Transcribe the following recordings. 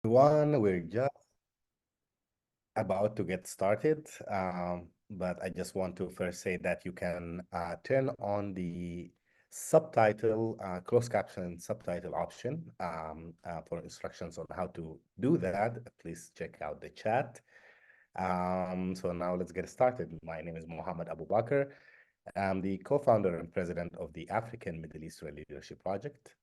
Everyone, we're just about to get started, but I just want to first say that you can turn on the subtitle, closed caption subtitle option for instructions on how to do that. Please check out the chat. So now let's get started. My name is Mohamed Abubakr. I'm the co-founder and president of the African Middle Eastern Leadership Project,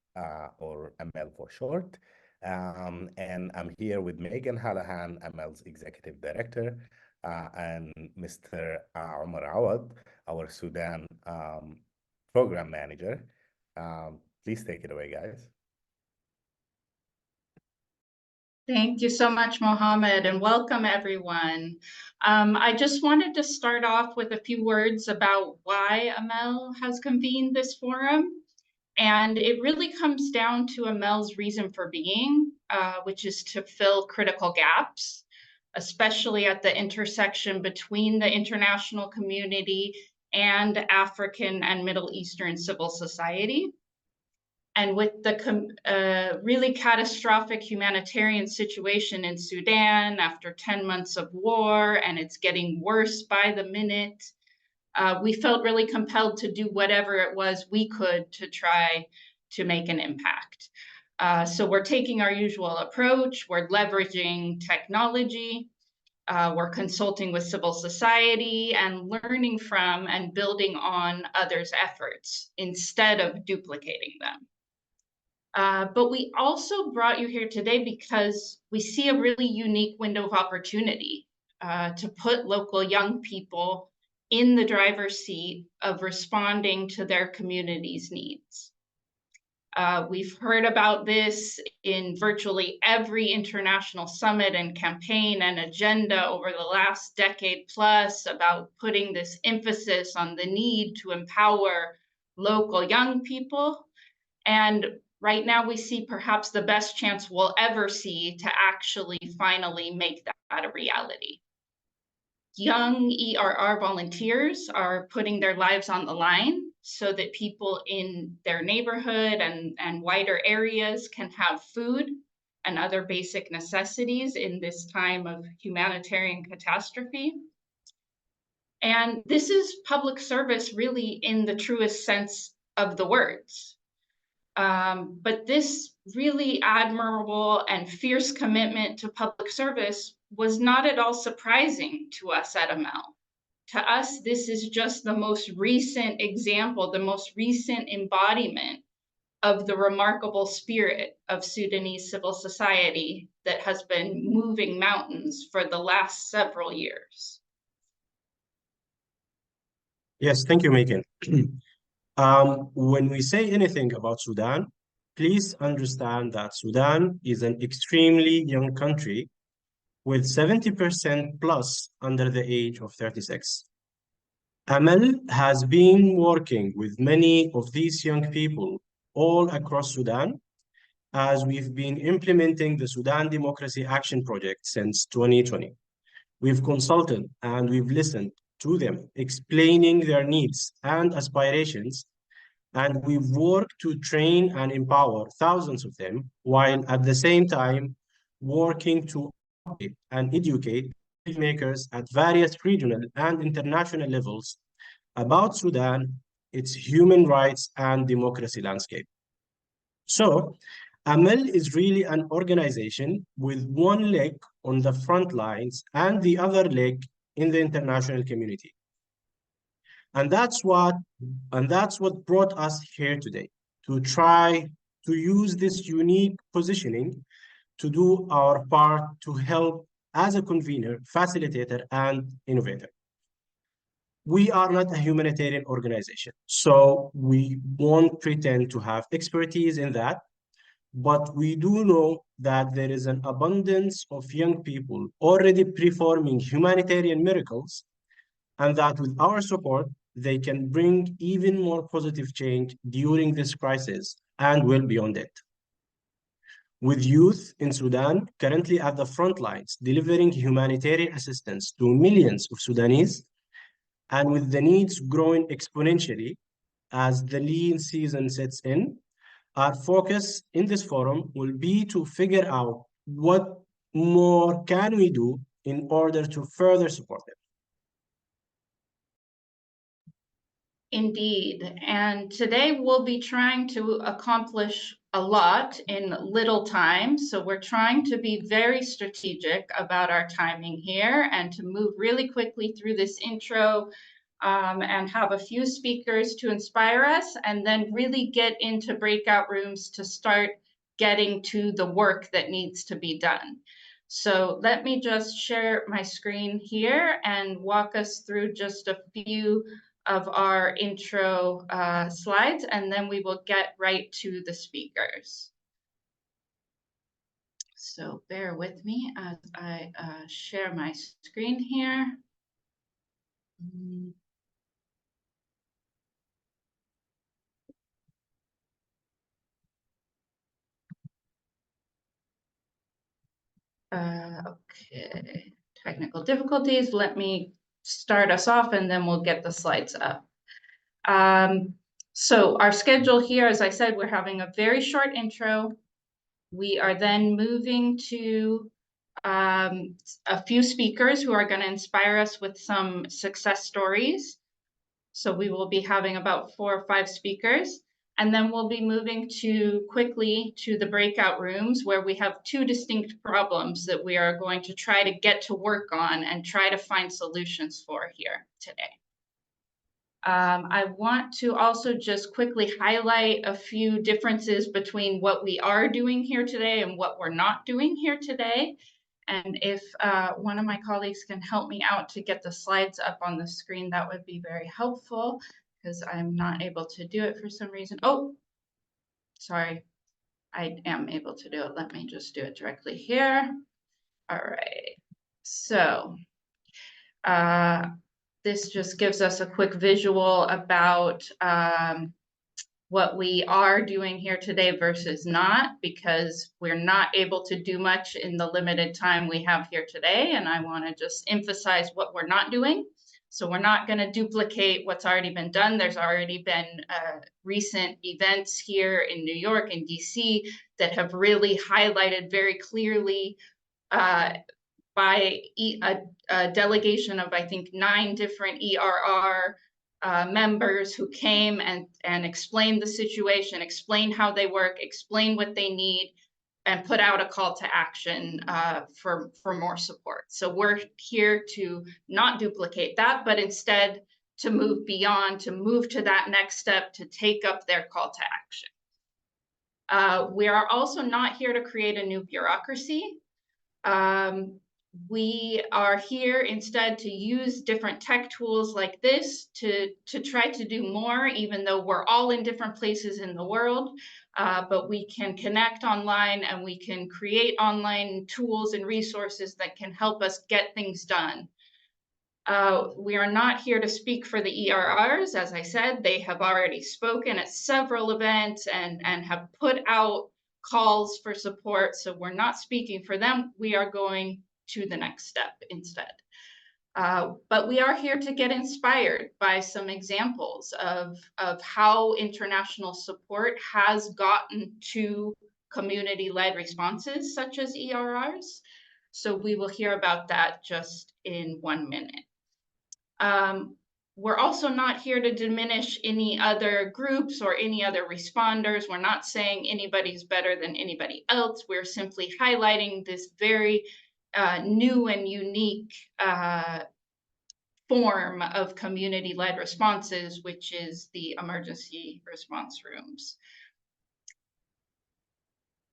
or AMEL for short. And I'm here with Megan Hallahan, AMEL's Executive Director, and Mr. Omar Alawad, our Sudan Program Manager. Please take it away, guys. Thank you so much, Mohamed, and welcome everyone. I just wanted to start off with a few words about why AMEL has convened this forum. And it really comes down to AMEL's reason for being, which is to fill critical gaps, especially at the intersection between the international community and African and Middle Eastern civil society. And with the really catastrophic humanitarian situation in Sudan after 10 months of war, and it's getting worse by the minute, we felt really compelled to do whatever it was we could to try to make an impact. So we're taking our usual approach. We're leveraging technology. We're consulting with civil society and learning from and building on others' efforts instead of duplicating them. But we also brought you here today because we see a really unique window of opportunity to put local young people in the driver's seat of responding to their community's needs. We've heard about this in virtually every international summit and campaign and agenda over the last decade plus about putting this emphasis on the need to empower local young people. And right now we see perhaps the best chance we'll ever see to actually finally make that a reality. Young ERR volunteers are putting their lives on the line so that people in their neighborhood and wider areas can have food and other basic necessities in this time of humanitarian catastrophe. And this is public service really in the truest sense of the words. But this really admirable and fierce commitment to public service was not at all surprising to us at AMEL. To us, this is just the most recent example, the most recent embodiment of the remarkable spirit of Sudanese civil society that has been moving mountains for the last several years. Yes, thank you, Megan. When we say anything about Sudan, please understand that Sudan is an extremely young country with 70% plus under the age of 36. AMEL has been working with many of these young people all across Sudan as we've been implementing the Sudan Democracy Action Project since 2020. We've consulted and we've listened to them, explaining their needs and aspirations, and we've worked to train and empower thousands of them, while at the same time working to and educate makers at various regional and international levels about Sudan, its human rights and democracy landscape. So, AMEL is really an organization with one leg on the front lines and the other leg in the international community. And that's what brought us here today, to try to use this unique positioning to do our part to help as a convener, facilitator, and innovator. We are not a humanitarian organization, so we won't pretend to have expertise in that, but we do know that there is an abundance of young people already performing humanitarian miracles, and that with our support, they can bring even more positive change during this crisis and well beyond it. With youth in Sudan currently at the front lines, delivering humanitarian assistance to millions of Sudanese, and with the needs growing exponentially as the lean season sets in, our focus in this forum will be to figure out what more can we do in order to further support them? Indeed. And today we'll be trying to accomplish a lot in little time. So we're trying to be very strategic about our timing here and to move really quickly through this intro and have a few speakers to inspire us, and then really get into breakout rooms to start getting to the work that needs to be done. So let me just share my screen here and walk us through just a few of our intro slides, and then we will get right to the speakers. So bear with me as I share my screen here. Okay, technical difficulties. Let me start us off and then we'll get the slides up. So our schedule here, as I said, we're having a very short intro. We are then moving to a few speakers who are going to inspire us with some success stories. So we will be having about 4 or 5 speakers. And then we'll be moving quickly to the breakout rooms where we have 2 distinct problems that we are going to try to get to work on and try to find solutions for here today. I want to also just quickly highlight a few differences between what we are doing here today and what we're not doing here today. And if one of my colleagues can help me out to get the slides up on the screen, that would be very helpful, because I'm not able to do it for some reason. Oh, sorry, I am able to do it. Let me just do it directly here. All right, so this just gives us a quick visual about what we are doing here today versus not, because we're not able to do much in the limited time we have here today. And I want to just emphasize what we're not doing. So we're not going to duplicate what's already been done. There's already been recent events here in New York and DC that have really highlighted very clearly by a delegation of, I think, 9 different ERR members who came and explained the situation, explained how they work, explained what they need, and put out a call to action for more support. So we're here to not duplicate that, but instead to move beyond, to move to that next step, to take up their call to action. We are also not here to create a new bureaucracy. We are here instead to use different tech tools like this to try to do more, even though we're all in different places in the world, but we can connect online and we can create online tools and resources that can help us get things done. We are not here to speak for the ERRs. As I said, they have already spoken at several events and have put out calls for support. So we're not speaking for them. We are going to the next step instead. But we are here to get inspired by some examples of how international support has gotten to community-led responses such as ERRs. So we will hear about that just in 1 minute. We're also not here to diminish any other groups or any other responders. We're not saying anybody's better than anybody else. We're simply highlighting this very new and unique form of community-led responses, which is the emergency response rooms.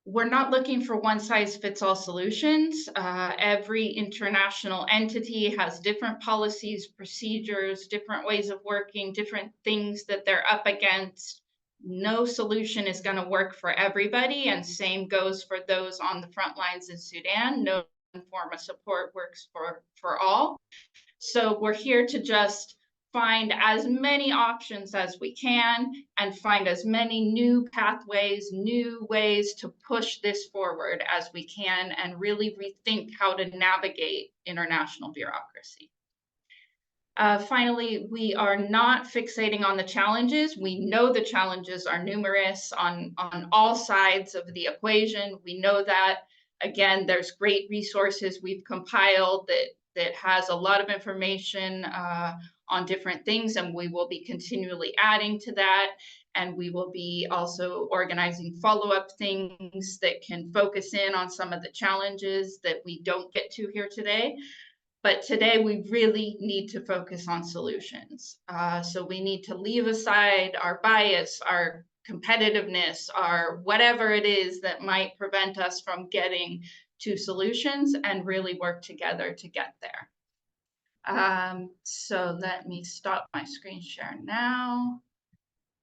We're not looking for one-size-fits-all solutions. Every international entity has different policies, procedures, different ways of working, different things that they're up against. No solution is going to work for everybody, and same goes for those on the front lines in Sudan. No form of support works for all. So we're here to just find as many options as we can and find as many new pathways, new ways to push this forward as we can, and really rethink how to navigate international bureaucracy. Finally, we are not fixating on the challenges. We know the challenges are numerous on all sides of the equation. We know that. Again, there's great resources we've compiled that has a lot of information on different things, and we will be continually adding to that. And we will be also organizing follow-up things that can focus in on some of the challenges that we don't get to here today. But today we really need to focus on solutions. So we need to leave aside our bias, our competitiveness, our whatever it is that might prevent us from getting to solutions, and really work together to get there. So let me stop my screen share now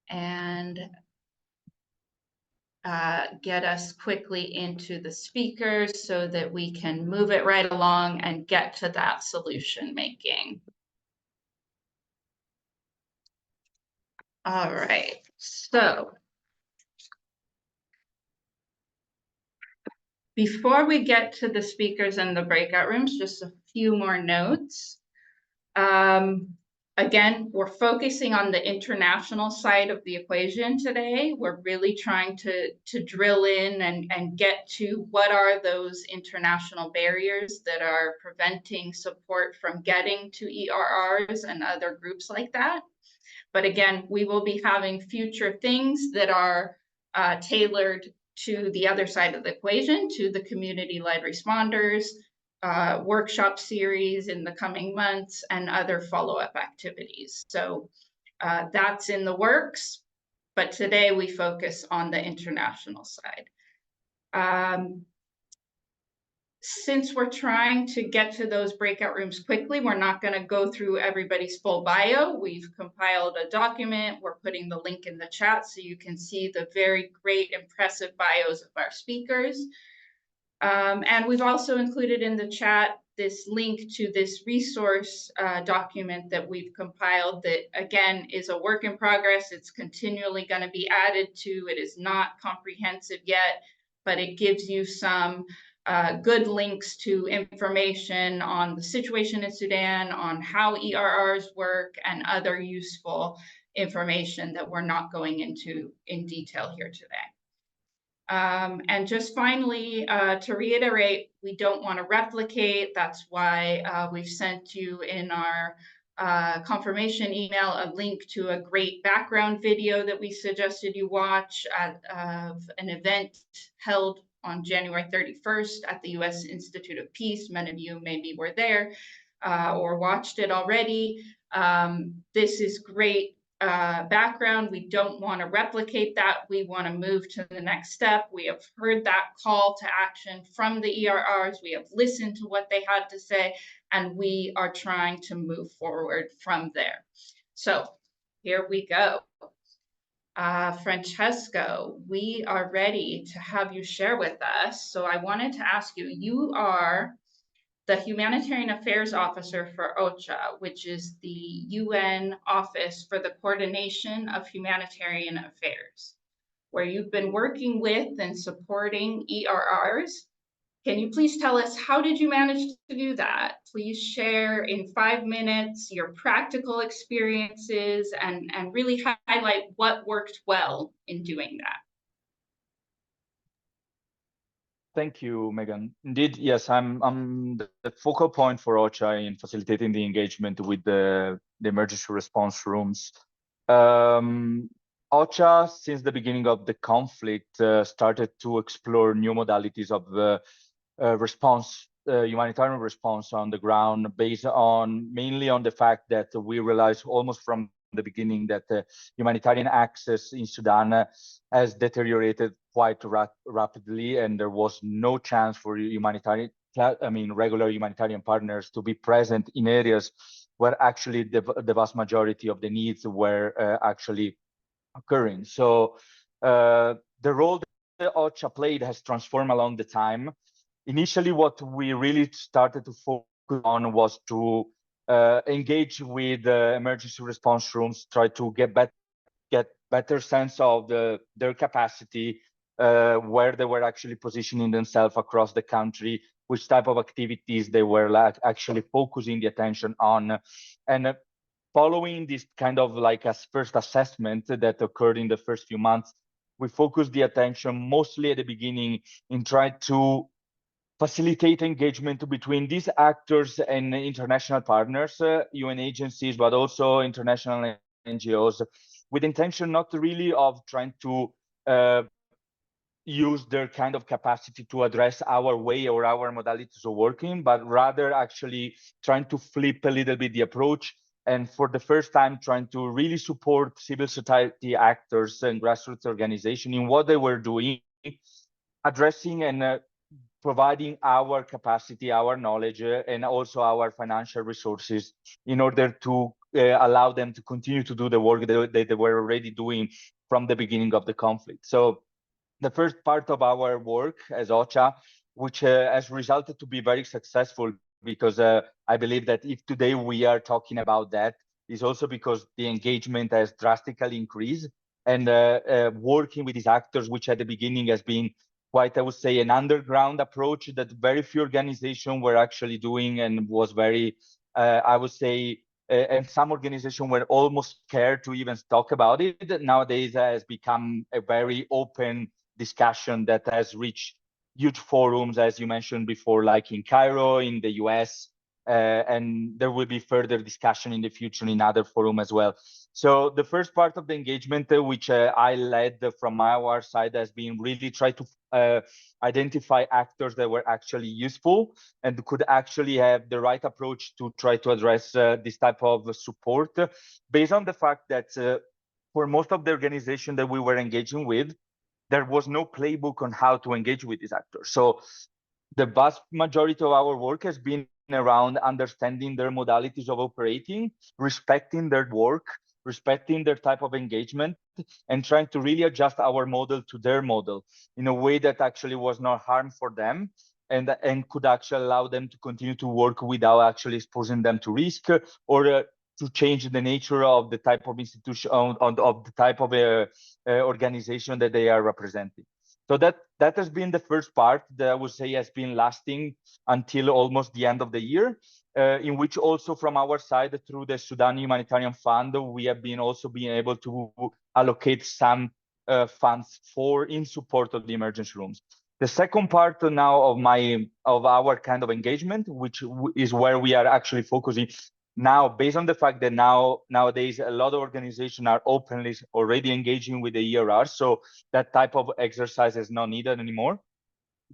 and get us quickly into the speakers so that we can move it right along and get to that solution making. All right, so before we get to the speakers and the breakout rooms, just a few more notes. Again, we're focusing on the international side of the equation today. We're really trying to drill in and get to what are those international barriers that are preventing support from getting to ERRs and other groups like that. But again, we will be having future things that are tailored to the other side of the equation, to the community-led responders, workshop series in the coming months, and other follow-up activities. So that's in the works, but today we focus on the international side. Since we're trying to get to those breakout rooms quickly, we're not going to go through everybody's full bio. We've compiled a document. We're putting the link in the chat so you can see the very great, impressive bios of our speakers. And we've also included in the chat this link to this resource document that we've compiled that, again, is a work in progress. It's continually going to be added to. It is not comprehensive yet, but it gives you some good links to information on the situation in Sudan, on how ERRs work, and other useful information that we're not going into in detail here today. And just finally, to reiterate, we don't want to replicate. That's why we've sent you in our confirmation email a link to a great background video that we suggested you watch of an event held on January 31st at the U.S. Institute of Peace. Many of you maybe were there or watched it already. This is great background. We don't want to replicate that. We want to move to the next step. We have heard that call to action from the ERRs. We have listened to what they had to say, and we are trying to move forward from there. So here we go. Francesco, we are ready to have you share with us. So I wanted to ask you, you are the Humanitarian Affairs Officer for OCHA, which is the UN Office for the Coordination of Humanitarian Affairs, where you've been working with and supporting ERRs. Can you please tell us, how did you manage to do that? Please share in 5 minutes your practical experiences and really highlight what worked well in doing that. Thank you, Megan. Indeed, yes, I'm the focal point for OCHA in facilitating the engagement with the emergency response rooms. OCHA, since the beginning of the conflict, started to explore new modalities of response, humanitarian response on the ground, based on mainly on the fact that we realized almost from the beginning that humanitarian access in Sudan has deteriorated quite rapidly, and there was no chance for regular humanitarian partners to be present in areas where actually the vast majority of the needs were actually occurring. So the role that OCHA played has transformed along the time. Initially, what we really started to focus on was to engage with emergency response rooms, try to get better sense of their capacity, where they were actually positioning themselves across the country, which type of activities they were actually focusing the attention on. And following this kind of like a first assessment that occurred in the first few months, we focused the attention mostly at the beginning in trying to facilitate engagement between these actors and international partners, UN agencies, but also international NGOs, with intention not really of trying to use their kind of capacity to address our way or our modalities of working, but rather actually trying to flip a little bit the approach, and for the first time trying to really support civil society actors and grassroots organizations in what they were doing, addressing and providing our capacity, our knowledge, and also our financial resources in order to allow them to continue to do the work that they were already doing from the beginning of the conflict. So the first part of our work as OCHA, which has resulted to be very successful, because I believe that if today we are talking about that, is also because the engagement has drastically increased, and working with these actors, which at the beginning has been quite, I would say, an underground approach that very few organizations were actually doing, and was very, I would say, and some organizations were almost scared to even talk about it. Nowadays has become a very open discussion that has reached huge forums, as you mentioned before, like in Cairo, in the US, and there will be further discussion in the future in other forums as well. So the first part of the engagement, which I led from our side, has been really try to identify actors that were actually useful and could actually have the right approach to try to address this type of support, based on the fact that for most of the organizations that we were engaging with, there was no playbook on how to engage with these actors. So the vast majority of our work has been around understanding their modalities of operating, respecting their work, respecting their type of engagement, and trying to really adjust our model to their model in a way that actually was not harm for them, and could actually allow them to continue to work without actually exposing them to risk, or to change the nature of the type of institution, of the type of organization that they are representing. So that has been the first part that I would say has been lasting until almost the end of the year, in which also from our side, through the Sudan Humanitarian Fund, we have been also being able to allocate some funds in support of the emergency rooms. The second part now of our kind of engagement, which is where we are actually focusing now, based on the fact that nowadays a lot of organizations are openly already engaging with the ERRs, so that type of exercise is not needed anymore.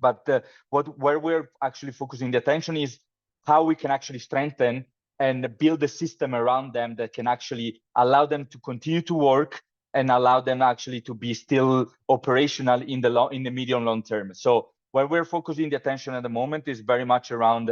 But where we're actually focusing the attention is how we can actually strengthen and build a system around them that can actually allow them to continue to work and allow them actually to be still operational in the medium long term. So where we're focusing the attention at the moment is very much around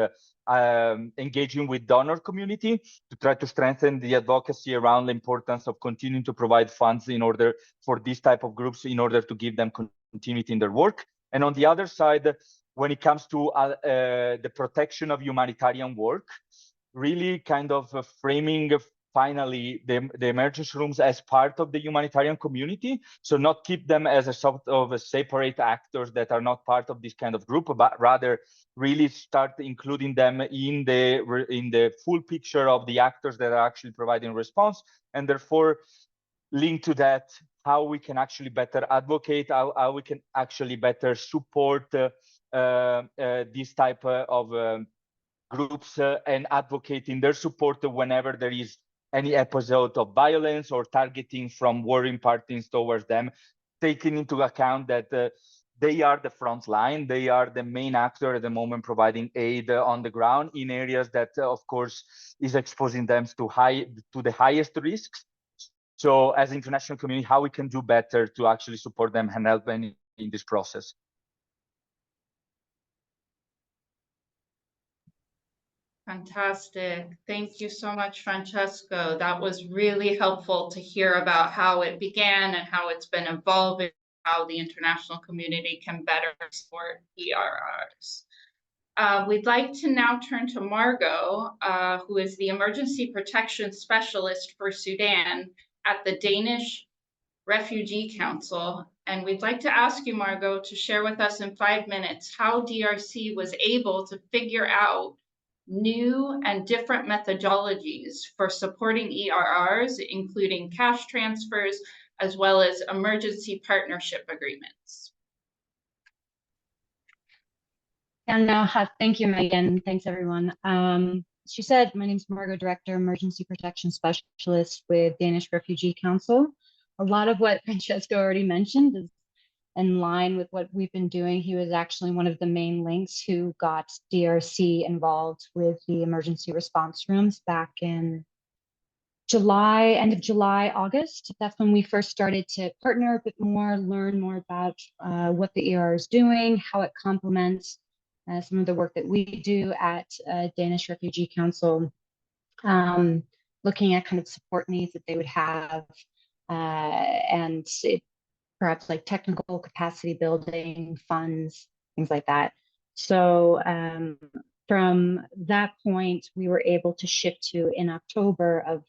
engaging with donor community to try to strengthen the advocacy around the importance of continuing to provide funds in order for these type of groups, in order to give them continuity in their work. And on the other side, when it comes to the protection of humanitarian work, really kind of framing finally the emergency rooms as part of the humanitarian community. So not keep them as a sort of a separate actors that are not part of this kind of group, but rather really start including them in the full picture of the actors that are actually providing response, and therefore link to that how we can actually better advocate, how we can actually better support this type of groups and advocating their support whenever there is any episode of violence or targeting from warring parties towards them, taking into account that they are the front line, they are the main actor at the moment providing aid on the ground in areas that, of course, is exposing them to the highest risks. So as an international community, how we can do better to actually support them and help them in this process. Fantastic. Thank you so much, Francesco. That was really helpful to hear about how it began and how it's been evolving, how the international community can better support ERRs. We'd like to now turn to Margo, who is the Emergency Protection Specialist for Sudan at the Danish Refugee Council. And we'd like to ask you, Margo, to share with us in 5 minutes how DRC was able to figure out new and different methodologies for supporting ERRs, including cash transfers, as well as emergency partnership agreements. And thank you, Megan. Thanks, everyone. She said, my name is Margo, Director, Emergency Protection Specialist with Danish Refugee Council. A lot of what Francesco already mentioned is in line with what we've been doing. He was actually one of the main links who got DRC involved with the emergency response rooms back in July, end of July, August. That's when we first started to partner a bit more, learn more about what the ERR is doing, how it complements some of the work that we do at Danish Refugee Council, looking at kind of support needs that they would have, and perhaps like technical capacity building, funds, things like that. So from that point, we were able to shift to, in October of,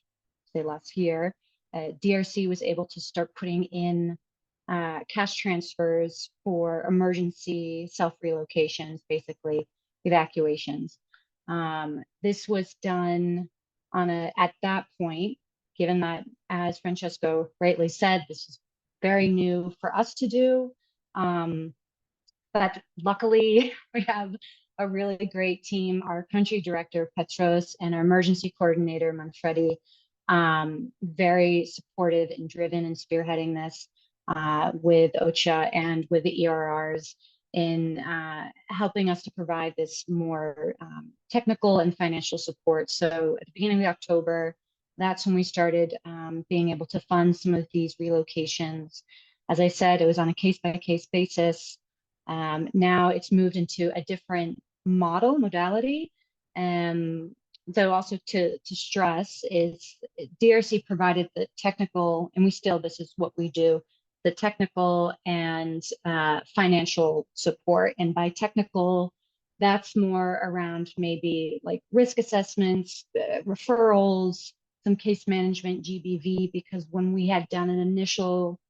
say, last year, DRC was able to start putting in cash transfers for emergency self-relocations, basically evacuations. This was done on at that point, given that, as Francesco rightly said, this is very new for us to do. But luckily, we have a really great team, our country director, Petros, and our emergency coordinator, Manfredi, very supportive and driven in spearheading this with OCHA and with the ERRs in helping us to provide this more technical and financial support. So at the beginning of October, that's when we started being able to fund some of these relocations. As I said, it was on a case-by-case basis. Now it's moved into a different modality. Though also to stress is DRC provided the technical, and this is what we do, the technical and financial support. And by technical, that's more around maybe like risk assessments, referrals, some case management, GBV, because when we had done an initial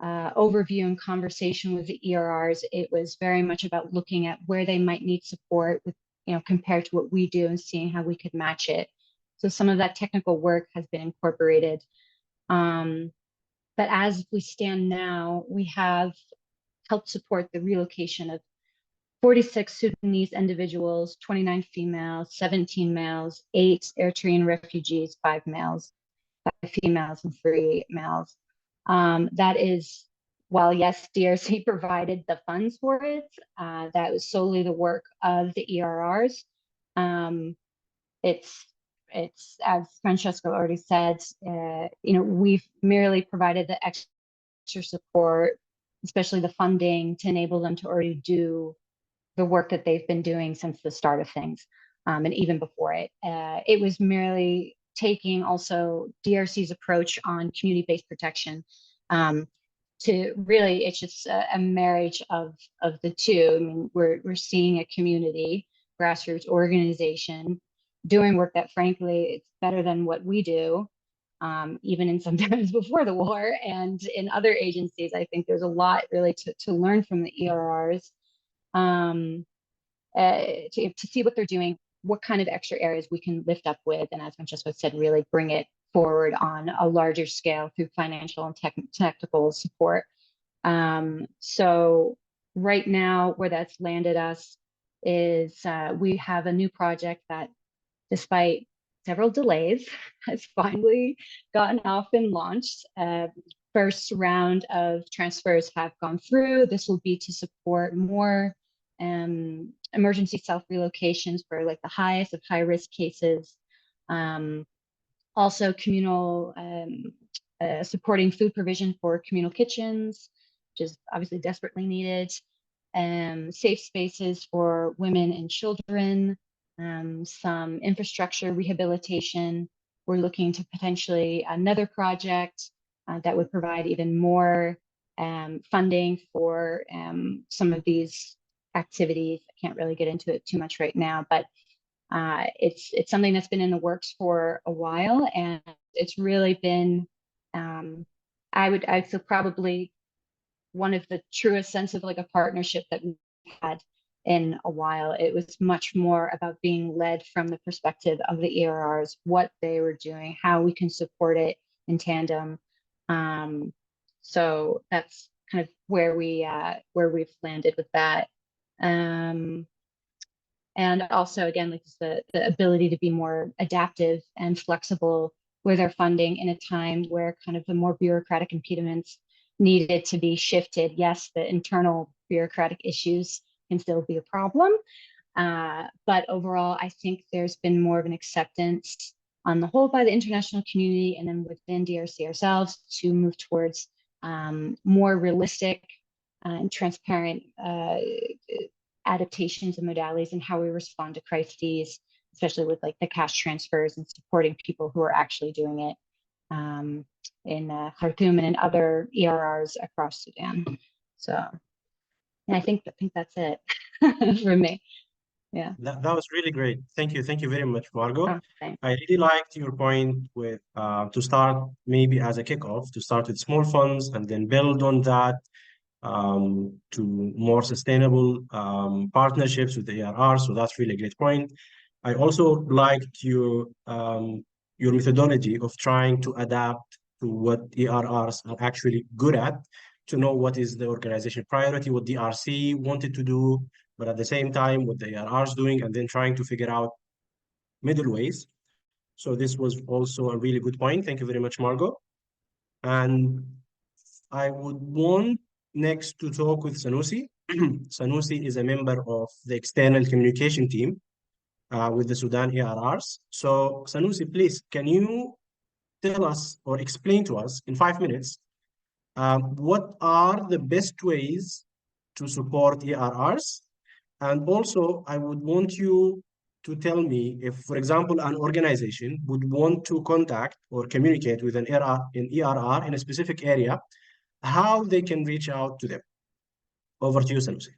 overview and conversation with the ERRs, it was very much about looking at where they might need support with, compared to what we do, and seeing how we could match it. So some of that technical work has been incorporated. But as we stand now, we have helped support the relocation of 46 Sudanese individuals, 29 females, 17 males, 8 Eritrean refugees, 5 males, 5 females, and 3 males. That is, while yes, DRC provided the funds for it, that was solely the work of the ERRs. It's as Francesco already said, we've merely provided the extra support, especially the funding, to enable them to already do the work that they've been doing since the start of things, and even before it. It was merely taking also DRC's approach on community-based protection. To really, it's just a marriage of the two. I mean, we're seeing a community, grassroots organization doing work that, frankly, it's better than what we do, even in sometimes before the war, and in other agencies. I think there's a lot really to learn from the ERRs, to see what they're doing, what kind of extra areas we can lift up with, and as Francesco said, really bring it forward on a larger scale through financial and technical support. So right now, where that's landed us is we have a new project that, despite several delays, has finally gotten off and launched. First round of transfers have gone through. This will be to support more emergency self-relocations for like the highest of high-risk cases. Also communal, supporting food provision for communal kitchens, which is obviously desperately needed. Safe spaces for women and children, some infrastructure rehabilitation. We're looking to potentially another project that would provide even more funding for some of these activities. I can't really get into it too much right now, but it's something that's been in the works for a while, and it's really been, I'd feel probably one of the truest sense of like a partnership that we've had in a while. It was much more about being led from the perspective of the ERRs, what they were doing, how we can support it in tandem. So that's kind of where we've landed with that. And also, again, like the ability to be more adaptive and flexible with our funding in a time where kind of the more bureaucratic impediments needed to be shifted. Yes, the internal bureaucratic issues can still be a problem. But overall, I think there's been more of an acceptance on the whole by the international community and then within DRC ourselves to move towards more realistic and transparent adaptations and modalities and how we respond to crises, especially with like the cash transfers and supporting people who are actually doing it in Khartoum and in other ERRs across Sudan. So I think that's it for me. Yeah. That was really great. Thank you. Thank you very much, Margo. Oh, thanks. I really liked your point with to start maybe as a kickoff, to start with small funds and then build on that to more sustainable partnerships with the ARR. So that's really a great point. I also liked your methodology of trying to adapt to what ERRs are actually good at, to know what is the organization priority, what DRC wanted to do, but at the same time, what the ARR is doing, and then trying to figure out middle ways. So this was also a really good point. Thank you very much, Margo. And I would want next to talk with Sanusi. Sanusi is a member of the external communication team with the Sudan ARRs. So Sanusi, please, can you tell us or explain to us in 5 minutes what are the best ways to support ARRs? And also, I would want you to tell me if, for example, an organization would want to contact or communicate with an ERR in a specific area, how they can reach out to them. Over to you, Sanusi.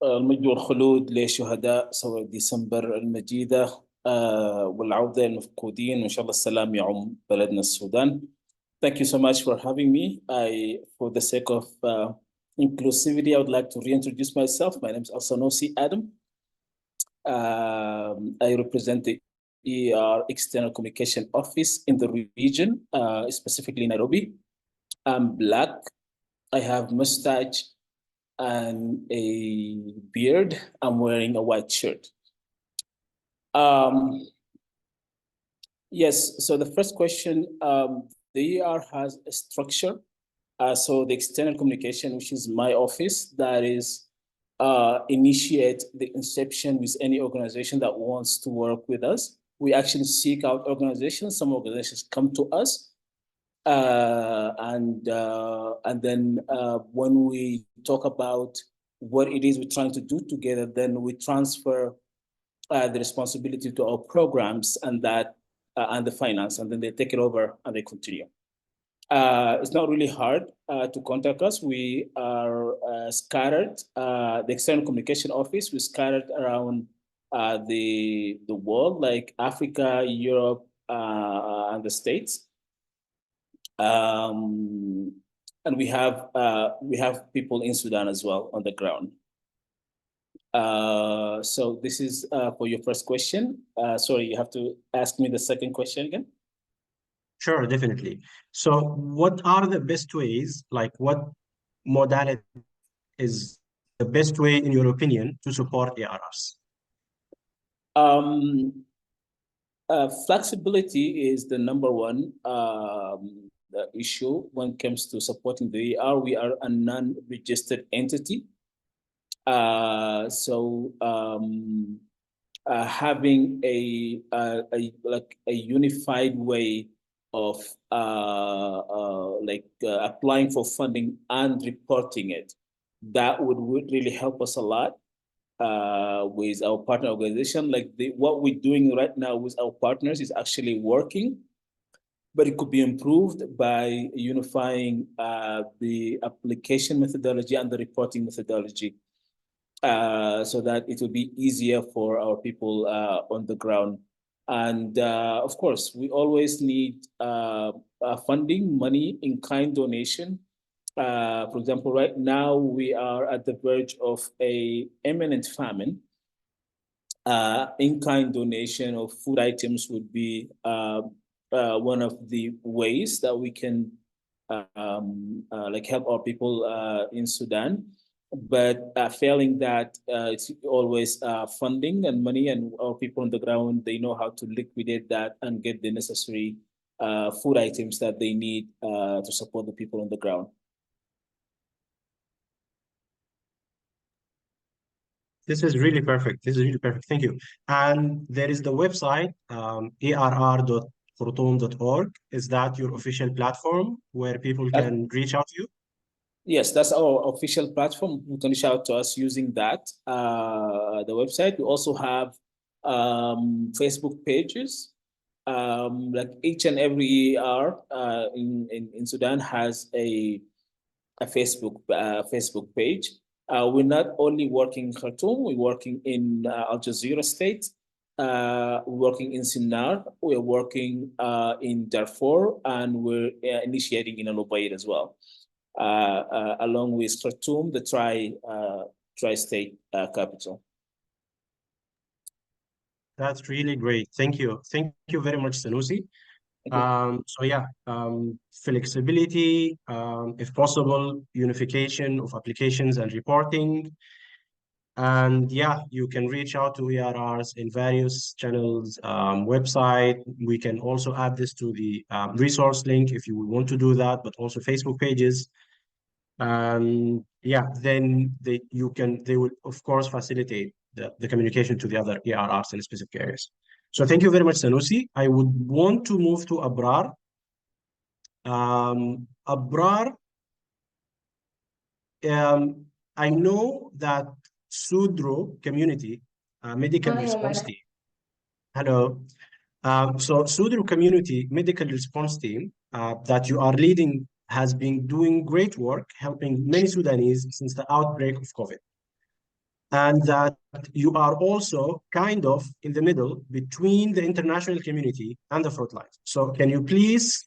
المجد والخلود لشهداء سوى ديسمبر المجيدة والعودة المفقودين وإن شاء الله السلام يعم بلدنا السودان. Thank you so much for having me. For the sake of inclusivity, I would like to reintroduce myself. My name is Alsanosi Adam. I represent the ER External Communication Office in the region, specifically Nairobi. I'm Black. I have mustache and a beard. I'm wearing a white shirt. Yes, so the first question, the ER has a structure. So the external communication, which is my office, that is initiate the inception with any organization that wants to work with us. We actually seek out organizations. Some organizations come to us. And then when we talk about what it is we're trying to do together, then we transfer the responsibility to our programs and that and the finance, and then they take it over and they continue. It's not really hard to contact us. We are scattered. The External Communication Office, we're scattered around the world, like Africa, Europe, and the States. And we have people in Sudan as well on the ground. So this is for your first question. Sorry, you have to ask me the second question again. Sure, definitely. So what are the best ways, like what modality is the best way, in your opinion, to support ARRs? Flexibility is the number one issue when it comes to supporting the ER. We are a non-registered entity. So having a unified way of applying for funding and reporting it, that would really help us a lot with our partner organization. Like what we're doing right now with our partners is actually working, but it could be improved by unifying the application methodology and the reporting methodology so that it will be easier for our people on the ground. And of course, we always need funding, money, in-kind donation. For example, right now we are at the verge of an imminent famine. In-kind donation of food items would be one of the ways that we can help our people in Sudan. but failing that, it's always funding and money, and our people on the ground, they know how to liquidate that and get the necessary food items that they need to support the people on the ground. This is really perfect. This is really perfect. Thank you. And there is the website, arr.khartoum.org. Is that your official platform where people can reach out to you? Yes, that's our official platform. You can reach out to us using that, the website. We also have Facebook pages. Like each and every ER in Sudan has a Facebook page. We're not only working in Khartoum, we're working in Al Jazeera state, we're working in Sinnar, we're working in Darfur, and we're initiating in Al Ubaid as well, along with Khartoum, the tri-state capital. That's really great. Thank you. Thank you very much, Sanusi. So yeah, flexibility, if possible, unification of applications and reporting. And yeah, you can reach out to ERRs in various channels, website. We can also add this to the resource link if you want to do that, but also Facebook pages. And yeah, then they will of course facilitate the communication to the other ERRs in specific areas. So thank you very much, Sanusi. I would want to move to Abrar. Abrar, I know that SuDRO community medical response team. Hello. So SuDRO community medical response team that you are leading has been doing great work helping many Sudanese since the outbreak of COVID. And that you are also kind of in the middle between the international community and the front lines. So can you please,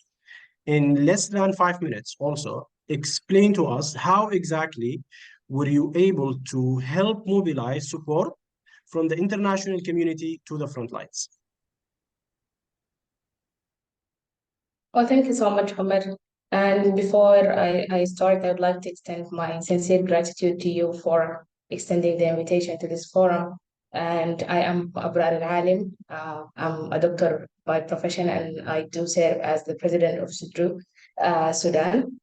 in less than 5 minutes also, explain to us how exactly were you able to help mobilize support from the international community to the front lines? Well, thank you so much, Omar. And before I start, I would like to extend my sincere gratitude to you for extending the invitation to this forum. And I am Abrar Alalim. I'm a doctor by profession, and I do serve as the president of SuDRO, Sudan.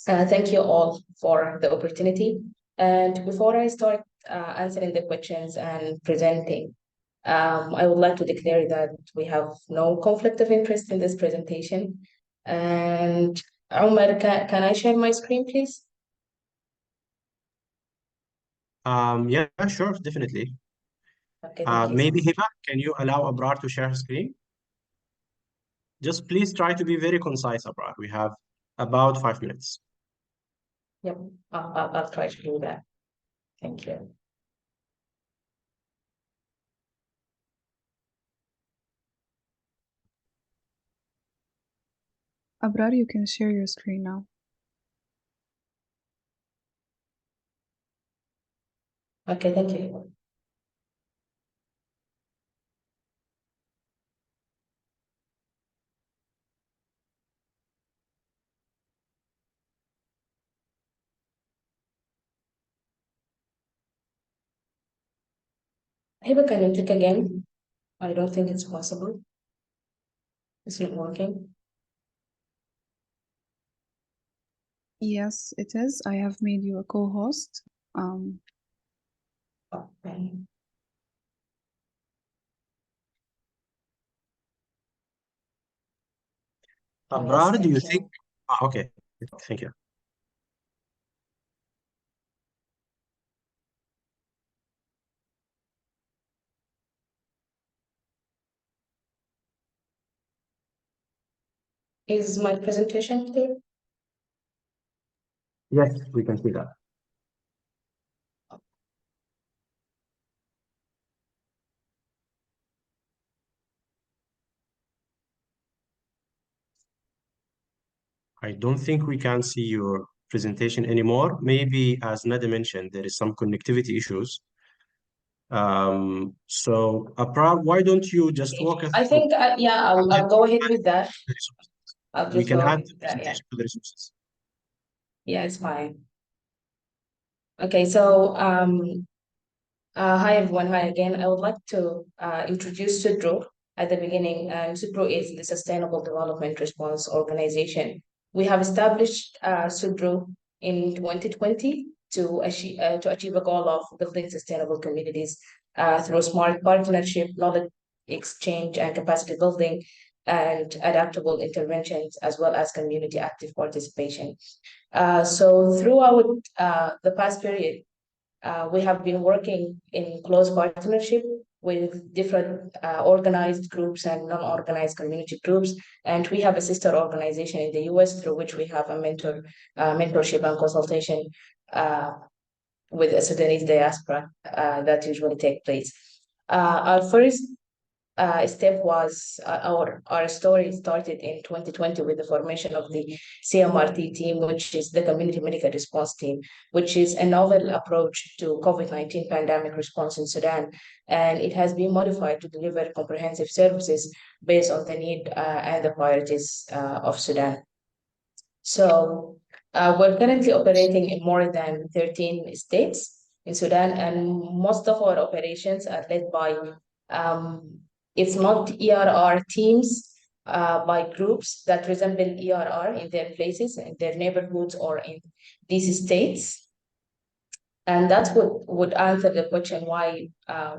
Thank you all for the opportunity. And before I start answering the questions and presenting, I would like to declare that we have no conflict of interest in this presentation. And Omar, can I share my screen, please? Yeah, sure, definitely. Okay, thank you. Maybe Hiba, can you allow Abrar to share his screen? Just please try to be very concise, Abrar. We have about 5 minutes. Yep, I'll try to do that. Thank you. Abrar, you can share your screen now. Okay, thank you. Hiba, can you click again? I don't think it's possible. It's not working. Yes, it is. I have made you a co-host. Okay. Abrar, Yes, do you thank you. think? Okay, thank you. Is my presentation clear? Yes, we can see that. I don't think we can see your presentation anymore. Maybe, as Nada mentioned, there is some connectivity issues. So, Abrar, why don't you just walk us I through? think, yeah, I'll go ahead with that. I'll We just can go add ahead the with that, yeah. presentation to the resources. Yeah, it's fine. Okay, so hi everyone, hi again. I would like to introduce SuDRO at the beginning, and SuDRO is the Sustainable Development Response Organization. We have established SuDRO in 2020 to achieve a goal of building sustainable communities through smart partnership, knowledge exchange, and capacity building, and adaptable interventions, as well as community active participation. So throughout the past period, we have been working in close partnership with different organized groups and non-organized community groups. And we have a sister organization in the US through which we have a mentorship and consultation with a Sudanese diaspora that usually take place. Our first step was our story started in 2020 with the formation of the CMRT team, which is the Community Medical Response Team, which is a novel approach to COVID-19 pandemic response in Sudan. And it has been modified to deliver comprehensive services based on the need and the priorities of Sudan. So we're currently operating in more than 13 states in Sudan, and most of our operations are led by it's not ERR teams by groups that resemble ERR in their places, in their neighborhoods, or in these states. And that's what would answer the question why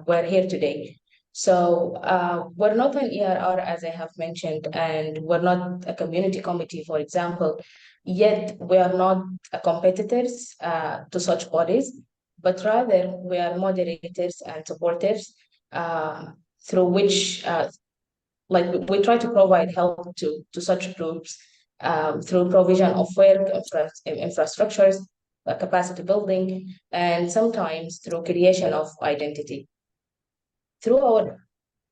we're here today. So we're not an ERR, as I have mentioned, and we're not a community committee, for example, yet we are not competitors to such bodies, but rather we are moderators and supporters through which like we try to provide help to such groups through provision of work, infrastructures, capacity building, and sometimes through creation of identity. Through our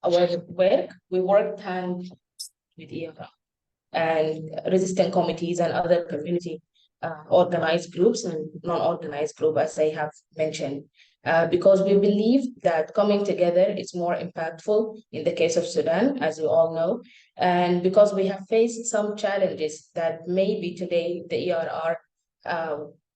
work, we work hand with ERR and resistant committees and other community organized groups and non-organized groups, as I have mentioned, because we believe that coming together is more impactful in the case of Sudan, as you all know, and because we have faced some challenges that maybe today the ERR,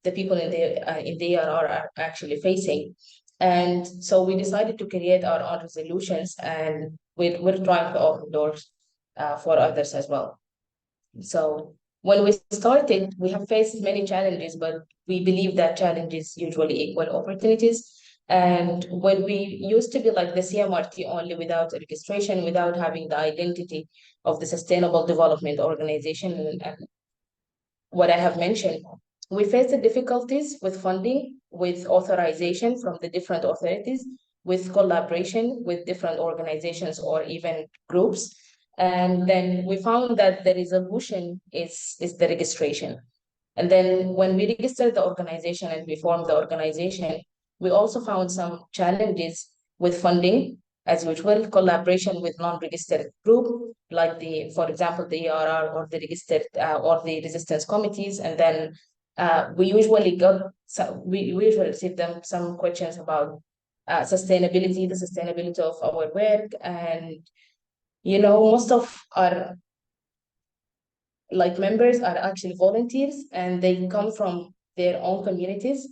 the people in the ERR are actually facing. And so we decided to create our own resolutions, and we're trying to open doors for others as well. So when we started, we have faced many challenges, but we believe that challenges usually equal opportunities. And when we used to be like the CMRT only without registration, without having the identity of the Sustainable Development Organization and what I have mentioned, we faced the difficulties with funding, with authorization from the different authorities, with collaboration with different organizations or even groups. And then we found that the resolution is the registration. And then when we registered the organization and we formed the organization, we also found some challenges with funding, as usual, collaboration with non-registered group, like for example, the ERR or the registered or the resistance committees. And then we usually receive them some questions about sustainability, the sustainability of our work, and most of our members are actually volunteers, and they come from their own communities,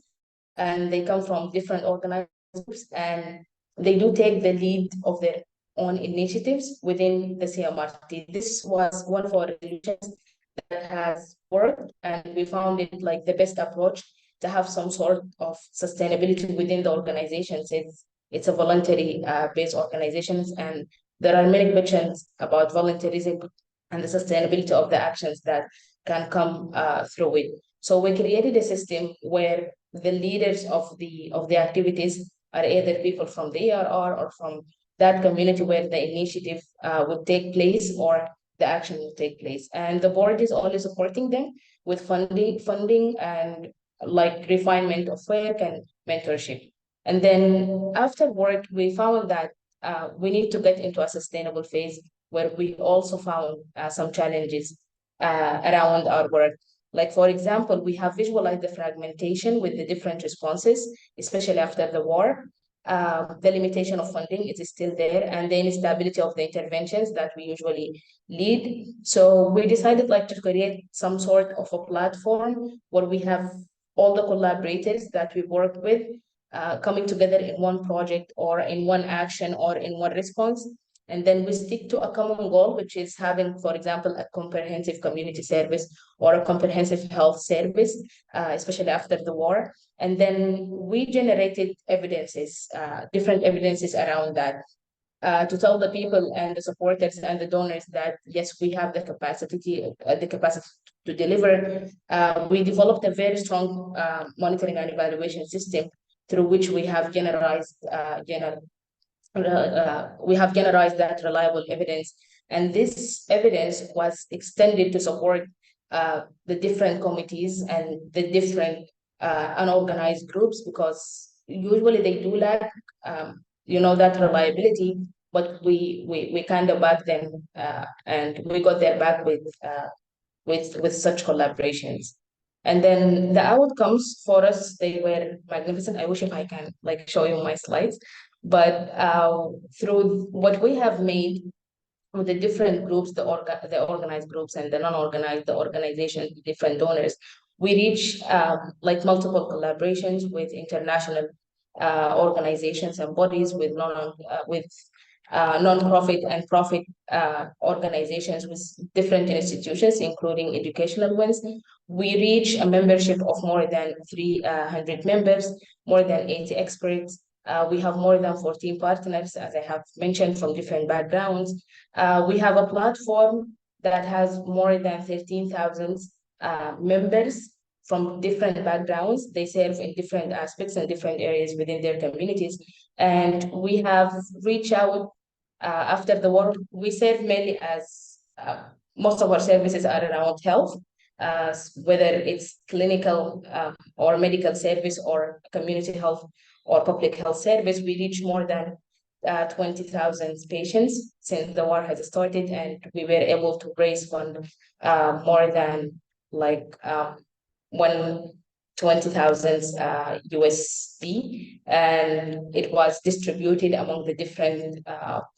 and they come from different organized groups, and they do take the lead of their own initiatives within the CMRT. This was one of our resolutions that has worked, and we found it like the best approach to have some sort of sustainability within the organizations. It's a voluntary based organizations, and there are many questions about volunteerism and the sustainability of the actions that can come through it. So we created a system where the leaders of the activities are either people from the ERR or from that community where the initiative would take place or the action will take place. And the board is always supporting them with funding and like refinement of work and mentorship. And then afterward, we found that we need to get into a sustainable phase where we also found some challenges around our work. Like, for example, we have visualized the fragmentation with the different responses, especially after the war. The limitation of funding is still there, and the instability of the interventions that we usually lead. So we decided to create some sort of a platform where we have all the collaborators that we work with coming together in one project or in one action or in one response. And then we stick to a common goal, which is having, for example, a comprehensive community service or a comprehensive health service, especially after the war. And then we generated evidences, different evidences around that, to tell the people and the supporters and the donors that yes, we have the capacity to deliver. We developed a very strong monitoring and evaluation system through which we have generalized that reliable evidence, and this evidence was extended to support the different committees and the different unorganized groups, because usually they do lack that reliability, but we kind of back them and we got their back with such collaborations. And then the outcomes for us, they were magnificent. I wish if I can like show you my slides, but through what we have made with the different groups, the organized groups and the non-organized, the organizations, different donors, we reach like multiple collaborations with international organizations and bodies, with non-profit and profit organizations, with different institutions, including educational ones. We reach a membership of more than 300 members, more than 80 experts. We have more than 14 partners, as I have mentioned, from different backgrounds. We have a platform that has more than 13,000 members from different backgrounds. They serve in different aspects and different areas within their communities. And we have reached out after the war. We serve mainly as most of our services are around health, whether it's clinical or medical service or community health or public health service. We reach more than 20,000 patients since the war has started, and we were able to raise fund more than like 120,000 USD, and it was distributed among the different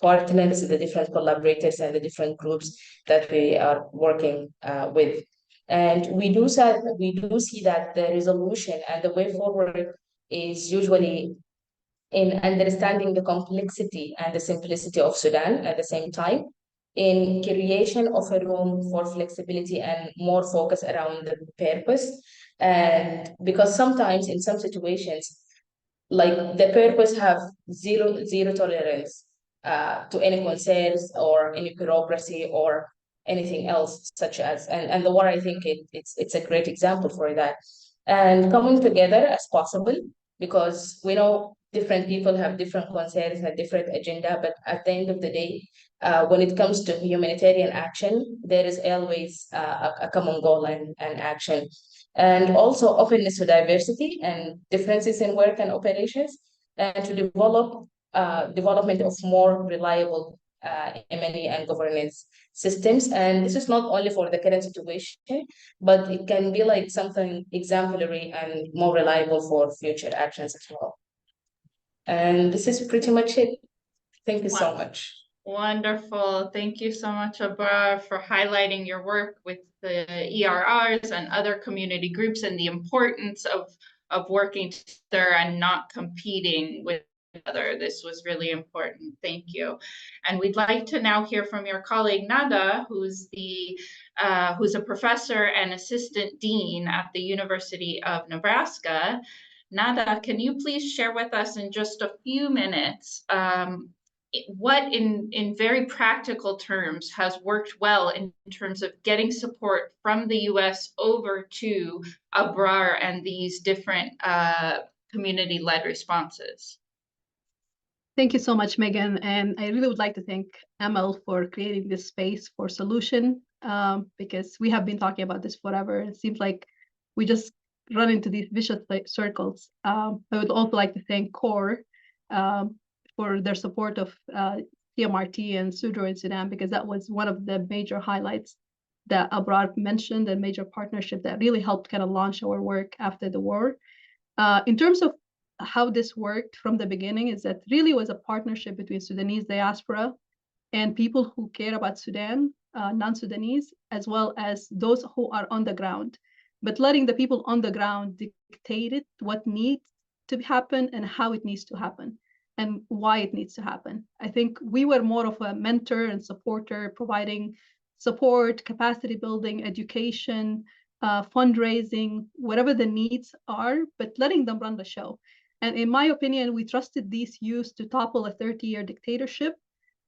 partners, the different collaborators, and the different groups that we are working with. And we do see that the resolution and the way forward is usually in understanding the complexity and the simplicity of Sudan at the same time, in creation of a room for flexibility and more focus around the purpose. And because sometimes in some situations, like the purpose have zero tolerance to any concerns or any bureaucracy or anything else, such as, and the war, I think it's a great example for that. And coming together as possible, because we know different people have different concerns and different agenda, but at the end of the day, when it comes to humanitarian action, there is always a common goal and action. And also openness to diversity and differences in work and operations, and to develop development of more reliable M&E and governance systems. And this is not only for the current situation, but it can be like something exemplary and more reliable for future actions as well. And this is pretty much it. Thank you so much. Wonderful. Thank you so much, Abrar, for highlighting your work with the ERRs and other community groups and the importance of working together and not competing with each other. This was really important. Thank you. And we'd like to now hear from your colleague, Nada, who's a professor and assistant dean at the University of Nebraska. Nada, can you please share with us in just a few minutes what in very practical terms has worked well in terms of getting support from the US over to Abrar and these different community-led responses? Thank you so much, Megan. And I really would like to thank AMEL for creating this space for solution, because we have been talking about this forever. It seems like we just run into these vicious circles. I would also like to thank CORE for their support of CMRT and SuDRO in Sudan, because that was one of the major highlights that Abrar mentioned, a major partnership that really helped kind of launch our work after the war. In terms of how this worked from the beginning, is that really was a partnership between Sudanese diaspora and people who care about Sudan, non-Sudanese, as well as those who are on the ground. but letting the people on the ground dictate it, what needs to happen and how it needs to happen and why it needs to happen. I think we were more of a mentor and supporter, providing support, capacity building, education, fundraising, whatever the needs are, but letting them run the show. And in my opinion, we trusted these youths to topple a 30-year dictatorship.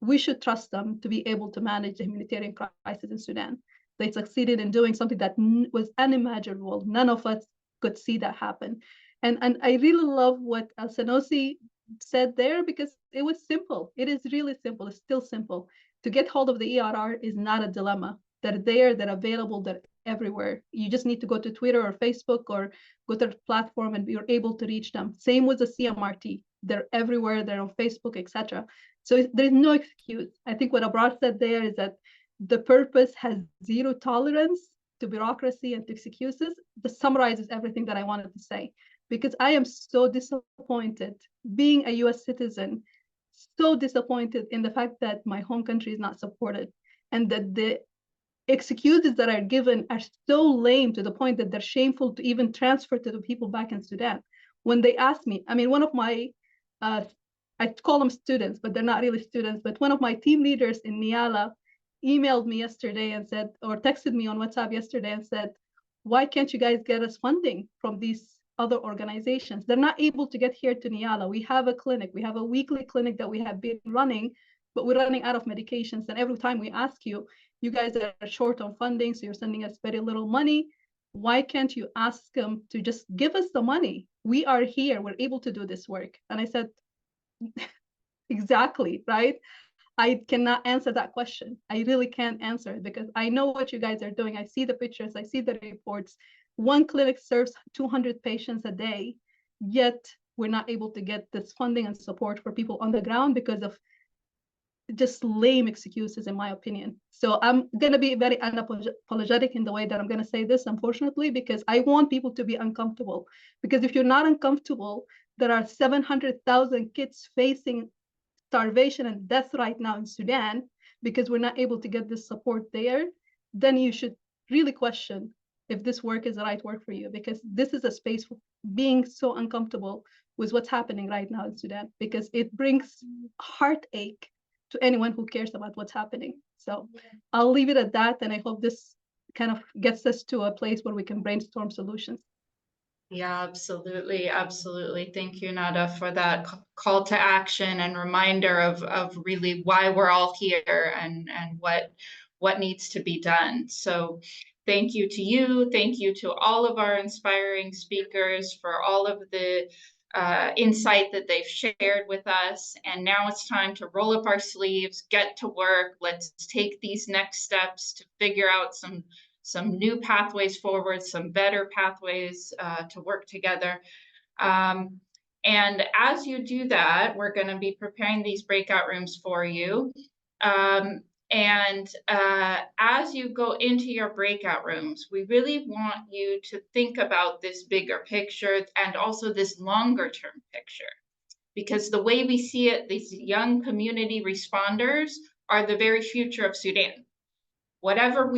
We should trust them to be able to manage the humanitarian crisis in Sudan. They succeeded in doing something that was unimaginable. None of us could see that happen. And I really love what Alsanosi said there, because it was simple. It is really simple. It's still simple. To get hold of the ERR is not a dilemma. They're there, they're available, they're everywhere. You just need to go to Twitter or Facebook or go to the platform and you're able to reach them. Same with the CMRT. They're everywhere, they're on Facebook, etc. So there's no excuse. I think what Abrar said there is that the purpose has zero tolerance to bureaucracy and to excuses. This summarizes everything that I wanted to say, because I am so disappointed being a US citizen, so disappointed in the fact that my home country is not supported and that the excuses that are given are so lame to the point that they're shameful to even transfer to the people back in Sudan. When they ask me, I mean, one of my, I call them students, but they're not really students, but one of my team leaders in Niala emailed me yesterday and said, or texted me on WhatsApp yesterday and said, why can't you guys get us funding from these other organizations? They're not able to get here to Niala. We have a clinic, we have a weekly clinic that we have been running, but we're running out of medications. And every time we ask you, you guys are short on funding, so you're sending us very little money. Why can't you ask them to just give us the money? We are here, we're able to do this work. And I said, exactly, right? I cannot answer that question. I really can't answer it because I know what you guys are doing. I see the pictures, I see the reports. One clinic serves 200 patients a day, yet we're not able to get this funding and support for people on the ground because of just lame excuses, in my opinion. So I'm going to be very unapologetic in the way that I'm going to say this, unfortunately, because I want people to be uncomfortable. Because if you're not uncomfortable, there are 700,000 kids facing starvation and death right now in Sudan because we're not able to get this support there. Then you should really question if this work is the right work for you, because this is a space for being so uncomfortable with what's happening right now in Sudan, because it brings heartache to anyone who cares about what's happening. So I'll leave it at that. And I hope this kind of gets us to a place where we can brainstorm solutions. Yeah, absolutely. Absolutely. Thank you, Nada, for that call to action and reminder of really why we're all here and what needs to be done. So thank you to you. Thank you to all of our inspiring speakers for all of the insight that they've shared with us. And now it's time to roll up our sleeves, get to work. Let's take these next steps to figure out some new pathways forward, some better pathways to work together. And as you do that, we're going to be preparing these breakout rooms for you. As you go into your breakout rooms, we really want you to think about this bigger picture and also this longer term picture. Because the way we see it, these young community responders are the very future of Sudan. Whatever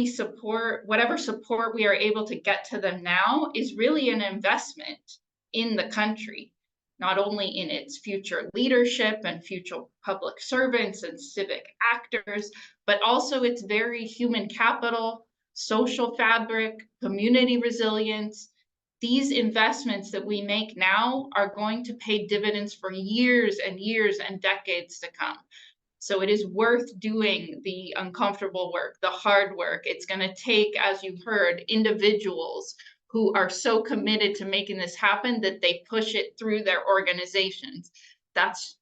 support we are able to get to them now is really an investment in the country, not only in its future leadership and future public servants and civic actors, but also its very human capital, social fabric, community resilience. These investments that we make now are going to pay dividends for years and years and decades to come. So it is worth doing the uncomfortable work, the hard work. It's going to take, as you've heard, individuals who are so committed to making this happen that they push it through their organizations. That's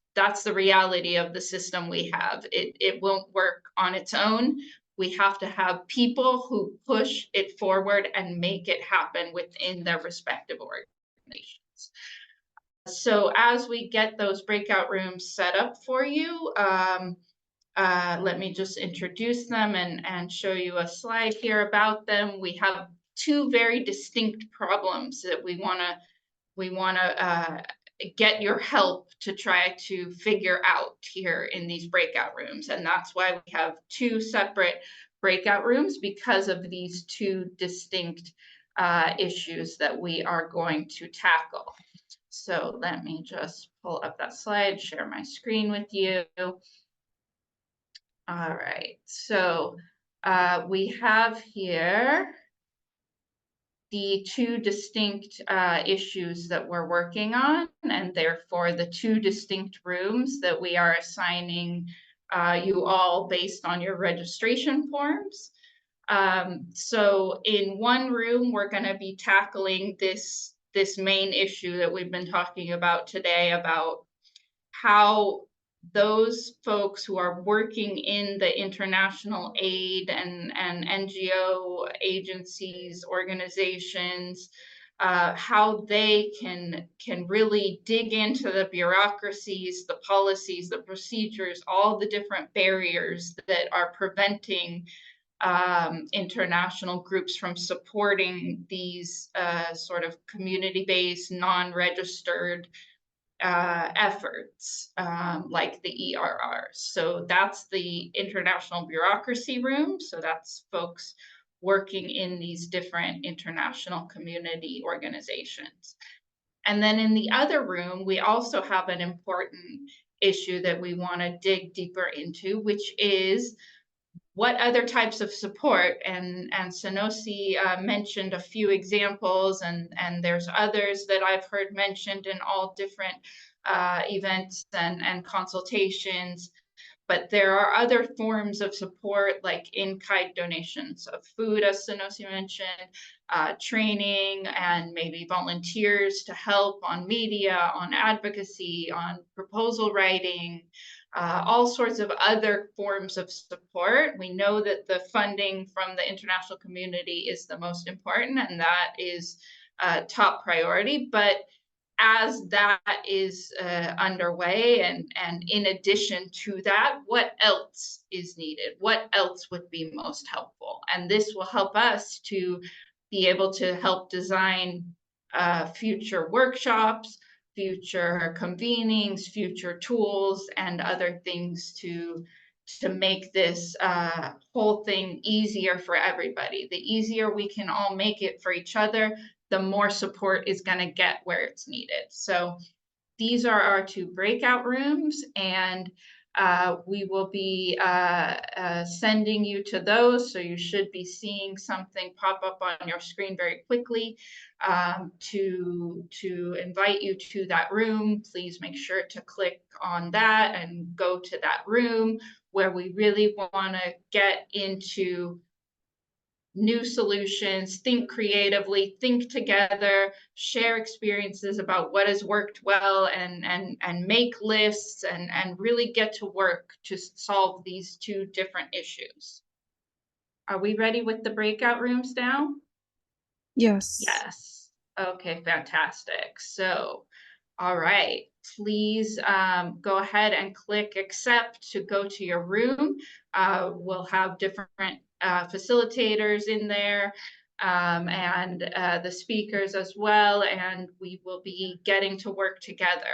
the reality of the system we have. It won't work on its own. We have to have people who push it forward and make it happen within their respective organizations. So as we get those breakout rooms set up for you, let me just introduce them and show you a slide here about them. We have two very distinct problems that we want to get your help to try to figure out here in these breakout rooms. And that's why we have two separate breakout rooms, because of these two distinct issues that we are going to tackle. So let me just pull up that slide, share my screen with you. All right, so we have here the two distinct issues that we're working on, and therefore the two distinct rooms that we are assigning you all based on your registration forms. So in one room, we're going to be tackling this main issue that we've been talking about today, about how those folks who are working in the international aid and NGO agencies, organizations, how they can really dig into the bureaucracies, the policies, the procedures, all the different barriers that are preventing international groups from supporting these sort of community-based, non-registered efforts like the ERRs. So that's the international bureaucracy room. So that's folks working in these different international community organizations. And then in the other room, we also have an important issue that we want to dig deeper into, which is what other types of support, and Alsanosi mentioned a few examples, and there's others that I've heard mentioned in all different events and consultations. But there are other forms of support, like in-kind donations of food, as Alsanosi mentioned, training, and maybe volunteers to help on media, on advocacy, on proposal writing, all sorts of other forms of support. We know that the funding from the international community is the most important, and that is top priority. But as that is underway, and in addition to that, what else is needed? What else would be most helpful? And this will help us to be able to help design future workshops, future convenings, future tools, and other things to make this whole thing easier for everybody. The easier we can all make it for each other, the more support is going to get where it's needed. So these are our two breakout rooms, and we will be sending you to those. So you should be seeing something pop up on your screen very quickly to invite you to that room. Please make sure to click on that and go to that room, where we really want to get into new solutions, think creatively, think together, share experiences about what has worked well, and make lists and really get to work to solve these two different issues. Are we ready with the breakout rooms now? Yes. Yes. Okay, fantastic. So, all right, please go ahead and click accept to go to your room. We'll have different facilitators in there, and the speakers as well, and we will be getting to work together.